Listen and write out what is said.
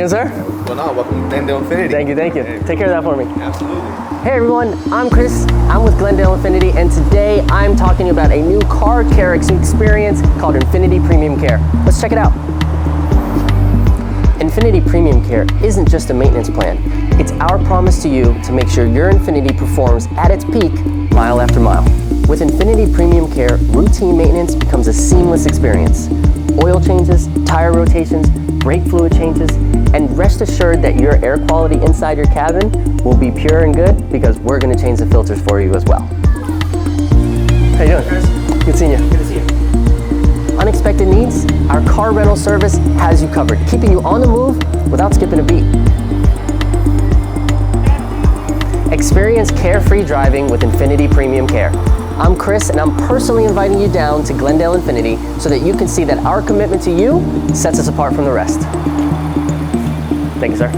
afternoon, sir. What's going on? Welcome to Glendale INFINITI. Thank you, thank you. Hey. Take care of that for me. Absolutely. Hey everyone, I'm Chris. I'm with Glendale INFINITI, and today I'm talking about a new car care experience called INFINITI Premium Care. Let's check it out. INFINITI Premium Care isn't just a maintenance plan. It's our promise to you to make sure your INFINITI performs at its peak mile after mile. With INFINITI Premium Care, routine maintenance becomes a seamless experience. Oil changes, tire rotations, brake fluid changes, and rest assured that your air quality inside your cabin will be pure and good because we're going to change the filters for you as well. How you doing? Chris? Good seeing you. Good to see you. Unexpected needs? Our car rental service has you covered, keeping you on the move without skipping a beat. Experience carefree driving with INFINITI Premium Care. I'm Chris, and I'm personally inviting you down to Glendale INFINITI so that you can see that our commitment to you sets us apart from the rest. Thank you, sir.